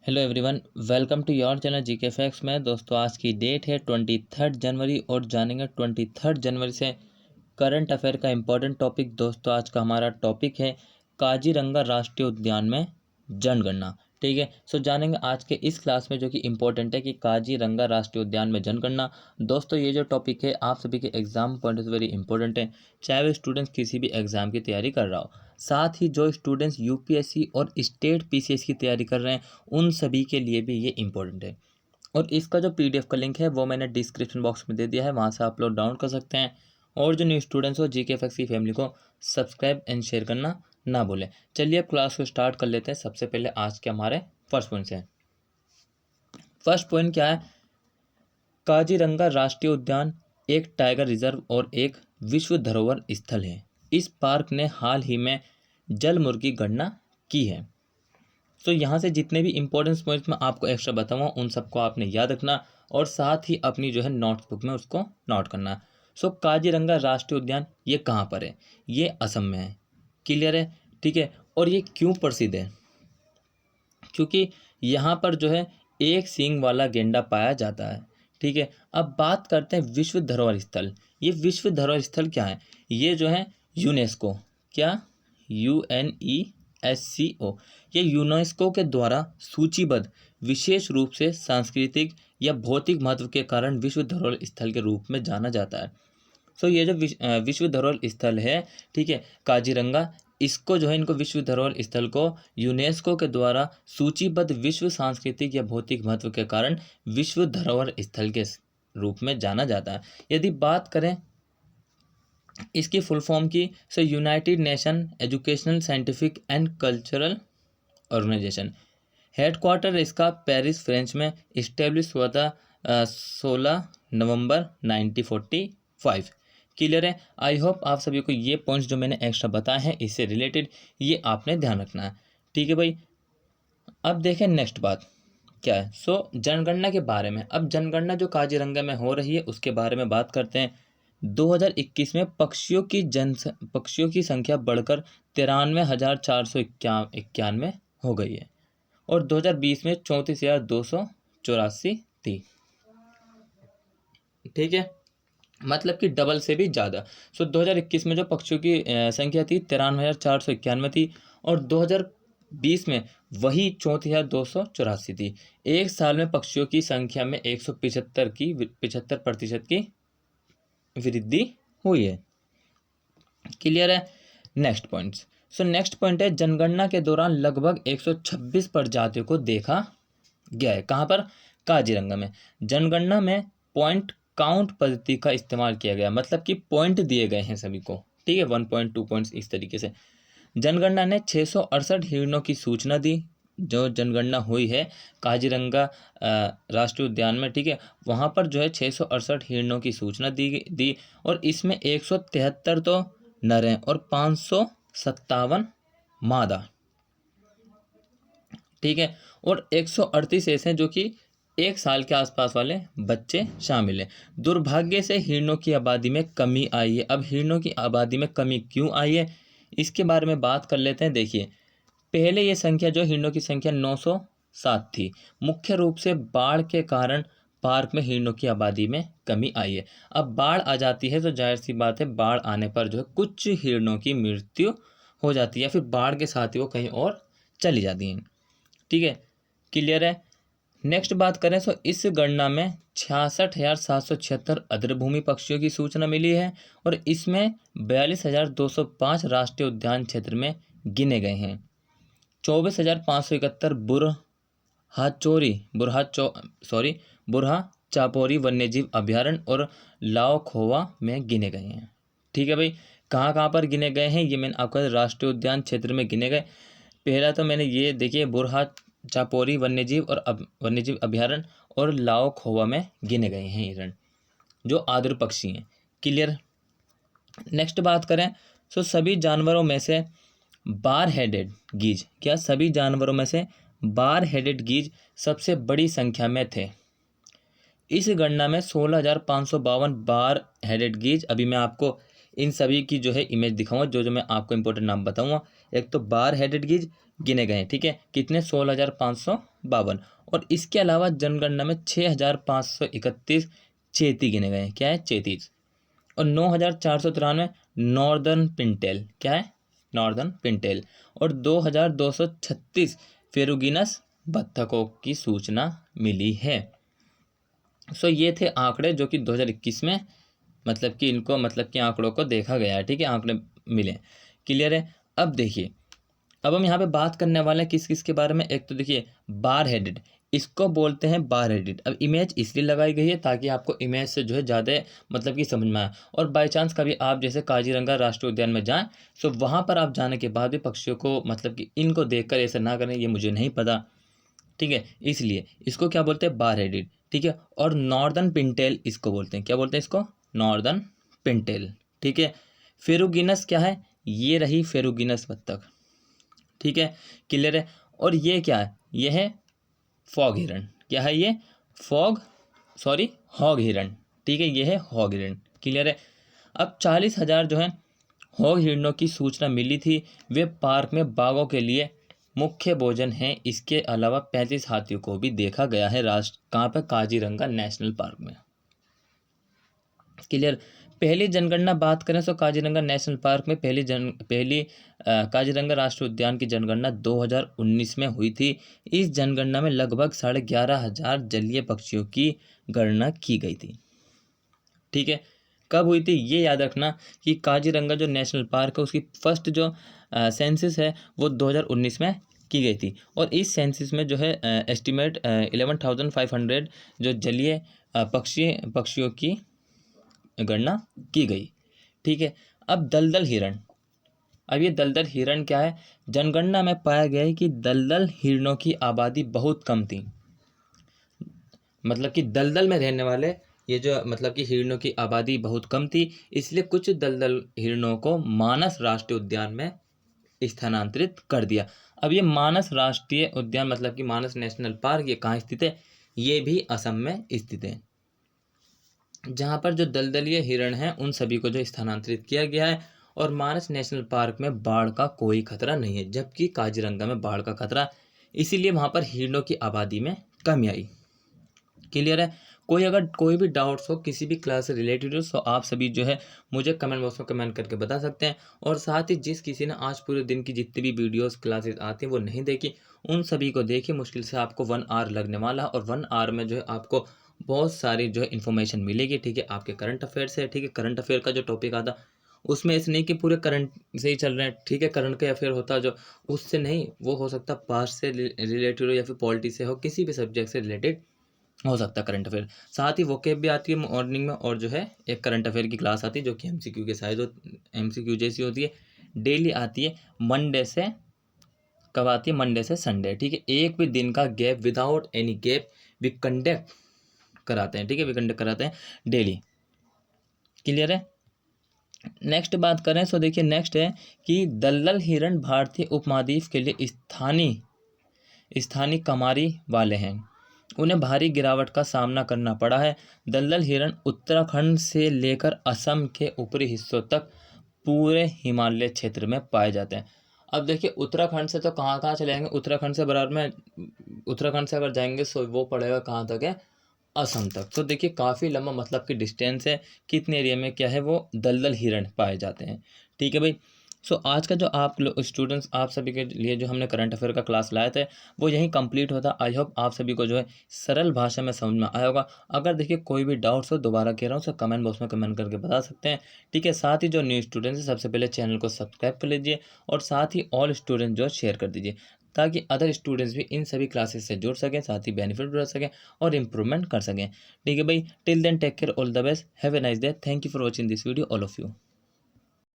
Hello everyone, welcome to your channel GK facts में। दोस्तों आज की डेट है 23 जनवरी और जानेंगे 23 जनवरी से करंट अफेयर का इम्पोर्टेंट टॉपिक। दोस्तों आज का हमारा टॉपिक है काजीरंगा राष्ट्रीय उद्यान में जनगणना। ठीक है, सो जानेंगे आज के इस क्लास में जो कि इम्पोर्टेंट है कि काजीरंगा राष्ट्रीय उद्यान में जनगणना। दोस्तों ये जो टॉपिक है आप सभी के एग्जाम पॉइंट से वेरी इंपॉर्टेंट है, चाहे वो स्टूडेंट्स किसी भी एग्जाम की तैयारी कर रहा हो, साथ ही जो स्टूडेंट्स यूपीएससी और स्टेट पीसीएस की तैयारी कर रहे हैं उन सभी के लिए भी ये इम्पोर्टेंट है। और इसका जो पीडीएफ का लिंक है वो मैंने डिस्क्रिप्शन बॉक्स में दे दिया है, वहाँ से आप लोग डाउनलोड कर सकते हैं। और जो न्यू स्टूडेंट्स हो जीके फैक्ट्स की फैमिली को सब्सक्राइब एंड शेयर करना ना भूलें। चलिए अब क्लास को स्टार्ट कर लेते हैं। सबसे पहले आज के हमारे फर्स्ट पॉइंट से। फर्स्ट पॉइंट क्या है? काजीरंगा राष्ट्रीय उद्यान एक टाइगर रिजर्व और एक विश्व धरोहर स्थल है। इस पार्क ने हाल ही में जलमुर्गी गणना की है। तो यहाँ से जितने भी इंपॉर्टेंट पॉइंट्स मैं आपको एक्स्ट्रा बताऊंगा उन सबको आपने याद रखना और साथ ही अपनी जो है नोटबुक में उसको नोट करना। सो काजीरंगा राष्ट्रीय उद्यान ये कहाँ पर है? ये असम में है। क्लियर है? ठीक है। और ये क्यों प्रसिद्ध है? क्योंकि यहाँ पर जो है एक सींग वाला गेंडा पाया जाता है। ठीक है। अब बात करते हैं विश्व धरोहर स्थल। ये विश्व धरोहर स्थल क्या है? ये जो है यूनेस्को, क्या? UNESCO, ये यूनेस्को के द्वारा सूचीबद्ध विशेष रूप से सांस्कृतिक या भौतिक महत्व के कारण विश्व धरोहर स्थल के रूप में जाना जाता है। सो ये जो विश्व धरोहर स्थल है, ठीक है, काजीरंगा, इसको जो है इनको विश्व धरोहर स्थल को यूनेस्को के द्वारा सूचीबद्ध विश्व सांस्कृतिक या भौतिक महत्व के कारण विश्व धरोहर स्थल के रूप में जाना जाता है। यदि बात करें इसकी फुल फॉर्म की, so United Nation Educational Scientific and Cultural Organization. Headquarter इसका पेरिस फ्रेंच में इस्टेब्लिश हुआ था 16 नवंबर 1945। क्लियर है? आई होप आप सभी को ये पॉइंट्स जो मैंने एक्स्ट्रा बताए हैं इससे रिलेटेड ये आपने ध्यान रखना है। ठीक है भाई। अब देखें नेक्स्ट बात क्या है। सो जनगणना के बारे में। अब जनगणना जो काजीरंगा में हो रही है उसके बारे में बात करते हैं। 2021 में पक्षियों की संख्या बढ़कर 93,491 हो गई है और 2020 में 34,284 थी। ठीक है, मतलब कि डबल से भी ज़्यादा। सो 2021 में जो पक्षियों की संख्या थी 93,491 थी और 2020 में वही 34,284 थी। एक साल में पक्षियों की संख्या में 75% की वृद्धि हुई है। क्लियर है? Next points. So next point है जनगणना के दौरान लगभग 126 प्रजातियों को देखा गया है। कहाँ पर? काजीरंगा में। जनगणना में पॉइंट काउंट पद्धति का इस्तेमाल किया गया, मतलब कि पॉइंट दिए गए हैं सभी को। ठीक है, 1 पॉइंट 2 पॉइंट्स इस तरीके से। जनगणना ने 668 हिरणों की सूचना दी। जो जनगणना हुई है काजीरंगा राष्ट्रीय उद्यान में, ठीक है, वहाँ पर जो है 668 हिरणों की सूचना दी और इसमें 173 तो नर हैं और 557 मादा। ठीक है, और 138 ऐसे हैं जो कि 1 साल के आसपास वाले बच्चे शामिल हैं। दुर्भाग्य से हिरणों की आबादी में कमी आई है। अब हिरणों की आबादी में कमी क्यों आई है इसके बारे में बात कर लेते हैं। देखिए, पहले ये संख्या जो हिरणों की संख्या 907 थी। मुख्य रूप से बाढ़ के कारण पार्क में हिरणों की आबादी में कमी आई है। अब बाढ़ आ जाती है तो जाहिर सी बात है बाढ़ आने पर जो है कुछ हिरणों की मृत्यु हो जाती है या फिर बाढ़ के साथ ही वो कहीं और चली जाती हैं। ठीक है, क्लियर है? नेक्स्ट बात करें तो इस गणना में 66,776 आर्द्रभूमि पक्षियों की सूचना मिली है और इसमें 42,205 राष्ट्रीय उद्यान क्षेत्र में गिने गए हैं। 24,571 बुरहा चापोरी वन्यजीव अभ्यारण्य और लाओखोवा में गिने गए हैं। ठीक है भाई, कहाँ कहाँ पर गिने गए हैं ये मैंने आपको राष्ट्रीय उद्यान क्षेत्र में गिने गए। पहला तो मैंने ये देखिए बुरहा चापोरी वन्यजीव अभ्यारण्य और लाओखोवा में गिने गए हैं हिरण जो आर्द्र पक्षी हैं। क्लियर? नेक्स्ट बात करें तो सभी जानवरों में से बार हेडेड गीज, क्या सभी जानवरों में से बार हेडेड गीज सबसे बड़ी संख्या में थे। इस गणना में 16,552 बार हेडेड गीज, अभी मैं आपको इन सभी की जो है इमेज दिखाऊंगा, जो जो मैं आपको इंपॉर्टेंट नाम बताऊंगा। एक तो बार हेडेड गेज गिने गए हैं, ठीक है, कितने 16,552। और इसके अलावा जनगणना में 6,531 चेती गिने गए हैं, क्या है, चेतीज। और 9,493 नॉर्दर्न पिंटेल, क्या है, नॉर्दर्न पिंटेल। और 2,236 फेरुगिनस बत्तखों की सूचना मिली है। सो ये थे आंकड़े जो कि 2021 में मतलब कि इनको मतलब कि आंकड़ों को देखा गया है, ठीक है, आंकड़े मिले। क्लियर है। अब देखिए, अब हम यहाँ पे बात करने वाले हैं किस किस के बारे में। एक तो देखिए बार हेडेड, इसको बोलते हैं बार हेडेड। अब इमेज इसलिए लगाई गई है ताकि आपको इमेज से जो है ज़्यादा मतलब कि समझ में आए। और बाई चांस कभी आप जैसे काजीरंगा राष्ट्रीय उद्यान में जाएं तो वहाँ पर आप जाने के बाद भी पक्षियों को मतलब कि इनको देखकर ऐसा ना करें, ये मुझे नहीं पता, ठीक है, इसलिए इसको क्या बोलते हैं, बार हेडेड, ठीक है। और नॉर्दर्न पिंटेल इसको बोलते हैं, क्या बोलते हैं इसको, नॉर्दर्न पिंटेल, ठीक है। फेरुगिनस क्या है, ये रही फेरुगिनस बत्तख, ठीक है, क्लियर है। और ये क्या है, ये है फॉग हिरन, क्या है ये, हॉग हिरन, ठीक है, ये है हॉग हिरन, क्लियर है। अब 40,000 जो है हॉग हिरनों की सूचना मिली थी। वे पार्क में बाघों के लिए मुख्य भोजन हैं। इसके अलावा 35 हाथियों को भी देखा गया है कहाँ पे, काजीरंगा नेशनल पार्क में, क्लियर। पहली जनगणना बात करें तो काजीरंगा नेशनल पार्क में पहली काजीरंगा राष्ट्रीय उद्यान की जनगणना 2019 में हुई थी। इस जनगणना में लगभग 11,500 जलीय पक्षियों की गणना की गई थी, ठीक है। कब हुई थी ये याद रखना कि काजीरंगा जो नेशनल पार्क है उसकी फर्स्ट जो सेंसस है वो 2019 में की गई थी। और इस सेंसस में जो है एस्टिमेट 11,500 जो जलीय पक्षियों की गणना की गई, ठीक है। अब दलदल हिरण, अब ये दलदल हिरण क्या है, जनगणना में पाया गया है कि दलदल हिरणों की आबादी बहुत कम थी। मतलब कि दलदल में रहने वाले ये जो मतलब कि हिरणों की आबादी बहुत कम थी, इसलिए कुछ दलदल हिरणों को मानस राष्ट्रीय उद्यान में स्थानांतरित कर दिया। अब ये मानस राष्ट्रीय उद्यान मतलब कि मानस नेशनल पार्क ये कहाँ स्थित है, ये भी असम में स्थित है। जहाँ पर जो दलदलीय हिरण हैं उन सभी को जो स्थानांतरित किया गया है। और मानस नेशनल पार्क में बाढ़ का कोई खतरा नहीं है, जबकि काजीरंगा में बाढ़ का खतरा, इसीलिए वहाँ पर हिरणों की आबादी में कमी आई, क्लियर है। अगर कोई भी डाउट्स हो किसी भी क्लास से रिलेटेड हो तो आप सभी जो है मुझे कमेंट बॉक्स में कमेंट करके बता सकते हैं। और साथ ही जिस किसी ने आज पूरे दिन की जितनी भी वीडियोस क्लासेस आती हैं वो नहीं देखी, उन सभी को देखिए। मुश्किल से आपको 1 आवर लगने वाला है और 1 आवर में जो है आपको बहुत सारी जो है इन्फॉर्मेशन मिलेगी, ठीक है। आपके करंट अफेयर से, ठीक है, करंट अफेयर का जो टॉपिक आता उसमें ऐसे नहीं कि पूरे करंट से ही चल रहे हैं, ठीक है, करंट के अफेयर होता जो उससे नहीं, वो हो सकता पास्ट से रिलेटेड हो या फिर पॉलिटी से हो, किसी भी सब्जेक्ट से रिलेटेड हो सकता है करंट अफेयर। साथ ही वोकेब भी आती है मॉर्निंग में, और जो है एक करंट अफेयर की क्लास आती है जो कि एमसीक्यू के साइज एमसीक्यू जैसी होती है, डेली आती है मंडे से, कब आती है, मंडे से संडे, ठीक है। एक भी दिन का gap, without any gap we conduct कराते हैं, ठीक है, वी कंडक्ट कराते हैं डेली, क्लियर है। नेक्स्ट बात करें तो देखिए नेक्स्ट है कि दलदल हिरण भारतीय उपमहाद्वीप के लिए स्थानीय कमारी वाले हैं। उन्हें भारी गिरावट का सामना करना पड़ा है। दलदल हिरण उत्तराखंड से लेकर असम के ऊपरी हिस्सों तक पूरे हिमालय क्षेत्र में पाए जाते हैं। अब देखिए उत्तराखंड से तो कहाँ कहाँ चले जाएंगे, उत्तराखंड से बराबर में, उत्तराखंड से अगर जाएंगे तो वो पड़ेगा कहाँ तक है, असम तक। तो देखिए काफ़ी लंबा मतलब कि डिस्टेंस है, कितने एरिया में क्या है वो दलदल हिरण पाए जाते हैं, ठीक है भाई। सो आज का जो आप स्टूडेंट्स आप सभी के लिए जो हमने करंट अफेयर का क्लास लाए थे वो यहीं कंप्लीट होता। आई होप आप सभी को जो है सरल भाषा में समझ में आया होगा। अगर देखिए कोई भी डाउट्स हो, दोबारा कह रहा हूँ, सो कमेंट बॉक्स में कमेंट करके बता सकते हैं, ठीक है। साथ ही जो न्यू स्टूडेंट्स हैं सबसे पहले चैनल को सब्सक्राइब कर लीजिए और साथ ही ऑल स्टूडेंट जो शेयर कर दीजिए ताकि अदर स्टूडेंट्स भी इन सभी क्लासेस से जुड़ सकें, साथ ही बेनिफिट उठा सकें और इम्प्रूवमेंट कर सकें, ठीक है भाई। Till then take care, all the best, have a nice day, thank you for watching this video all of you.